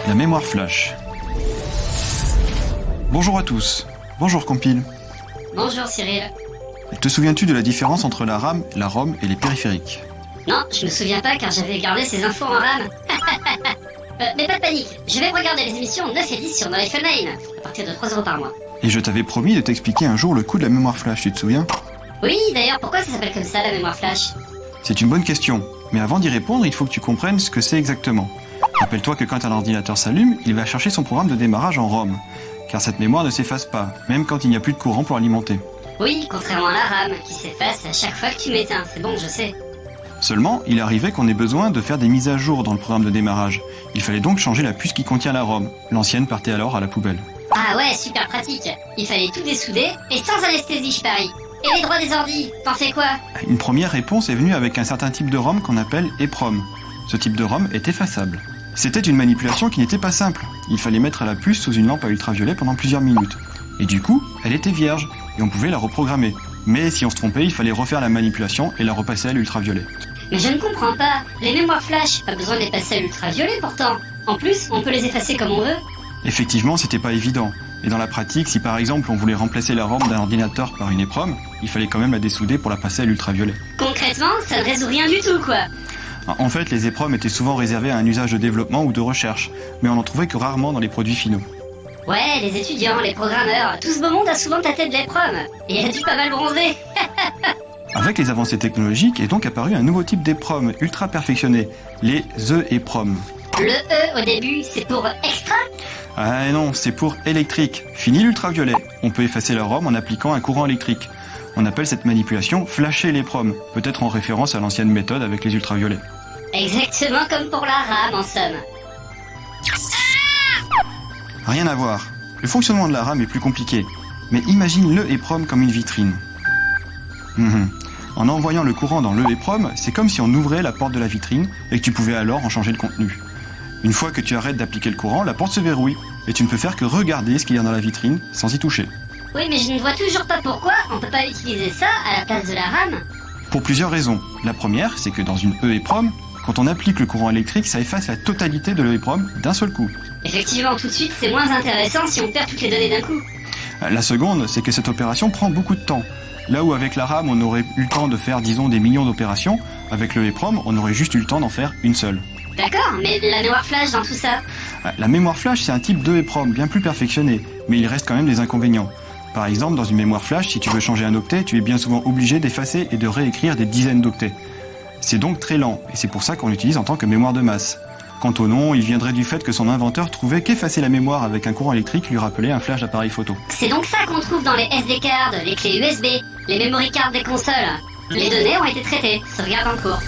La mémoire flash. Bonjour à tous. Bonjour Compile. Bonjour Cyril. Te souviens-tu de la différence entre la RAM, la ROM et les périphériques? Non, je me souviens pas car j'avais gardé ces infos en RAM. Mais pas de panique, je vais regarder les émissions 9 et 10 sur No Life Online, à partir de 3€ par mois. Et je t'avais promis de t'expliquer un jour le coup de la mémoire flash, tu te souviens? Oui, d'ailleurs, pourquoi ça s'appelle comme ça, la mémoire flash? C'est une bonne question, mais avant d'y répondre, il faut que tu comprennes ce que c'est exactement. Rappelle-toi que quand un ordinateur s'allume, il va chercher son programme de démarrage en ROM, car cette mémoire ne s'efface pas, même quand il n'y a plus de courant pour alimenter. Oui, contrairement à la RAM, qui s'efface à chaque fois que tu m'éteins, c'est bon, je sais. Seulement, il arrivait qu'on ait besoin de faire des mises à jour dans le programme de démarrage. Il fallait donc changer la puce qui contient la ROM. L'ancienne partait alors à la poubelle. Ah ouais, super pratique. Il fallait tout dessouder, et sans anesthésie, je parie. Et les droits des ordis, t'en fais quoi? Une première réponse est venue avec un certain type de ROM qu'on appelle EEPROM. Ce type de ROM est effaçable. C'était une manipulation qui n'était pas simple. Il fallait mettre la puce sous une lampe à ultraviolet pendant plusieurs minutes. Et du coup, elle était vierge, et on pouvait la reprogrammer. Mais si on se trompait, il fallait refaire la manipulation et la repasser à l'ultraviolet. Mais je ne comprends pas. Les mémoires flash, pas besoin de les passer à l'ultraviolet pourtant. En plus, on peut les effacer comme on veut. Effectivement, c'était pas évident. Et dans la pratique, si par exemple on voulait remplacer la ROM d'un ordinateur par une EEPROM, il fallait quand même la dessouder pour la passer à l'ultraviolet. Concrètement, ça ne résout rien du tout, quoi. En fait, les EEPROM étaient souvent réservés à un usage de développement ou de recherche, mais on n'en trouvait que rarement dans les produits finaux. Ouais, les étudiants, les programmeurs, tout ce beau monde a souvent tâté de l'EEPROM. Et il a dû pas mal bronzer. Avec les avancées technologiques est donc apparu un nouveau type d'EEPROM ultra perfectionné, les EEPROM. Le E au début, c'est pour extra? Ah non, c'est pour électrique. Fini l'ultraviolet. On peut effacer la ROM en appliquant un courant électrique. On appelle cette manipulation flasher l'EEPROM, peut-être en référence à l'ancienne méthode avec les ultraviolets. Exactement comme pour la RAM en somme. Rien à voir. Le fonctionnement de la RAM est plus compliqué. Mais imagine le EEPROM comme une vitrine. En envoyant le courant dans le EEPROM, c'est comme si on ouvrait la porte de la vitrine et que tu pouvais alors en changer le contenu. Une fois que tu arrêtes d'appliquer le courant, la porte se verrouille et tu ne peux faire que regarder ce qu'il y a dans la vitrine sans y toucher. Oui, mais je ne vois toujours pas pourquoi on peut pas utiliser ça à la place de la RAM. Pour plusieurs raisons. La première, c'est que dans une EEPROM, quand on applique le courant électrique, ça efface la totalité de l'EEPROM d'un seul coup. Effectivement, tout de suite, c'est moins intéressant si on perd toutes les données d'un coup. La seconde, c'est que cette opération prend beaucoup de temps. Là où avec la RAM, on aurait eu le temps de faire, disons, des millions d'opérations, avec le EEPROM, on aurait juste eu le temps d'en faire une seule. D'accord, mais la mémoire flash dans tout ça? La mémoire flash, c'est un type d'EEPROM bien plus perfectionné, mais il reste quand même des inconvénients. Par exemple, dans une mémoire flash, si tu veux changer un octet, tu es bien souvent obligé d'effacer et de réécrire des dizaines d'octets. C'est donc très lent, et c'est pour ça qu'on l'utilise en tant que mémoire de masse. Quant au nom, il viendrait du fait que son inventeur trouvait qu'effacer la mémoire avec un courant électrique lui rappelait un flash d'appareil photo. C'est donc ça qu'on trouve dans les SD cards, les clés USB, les memory cards des consoles. Les données ont été traitées, sauvegarde en cours.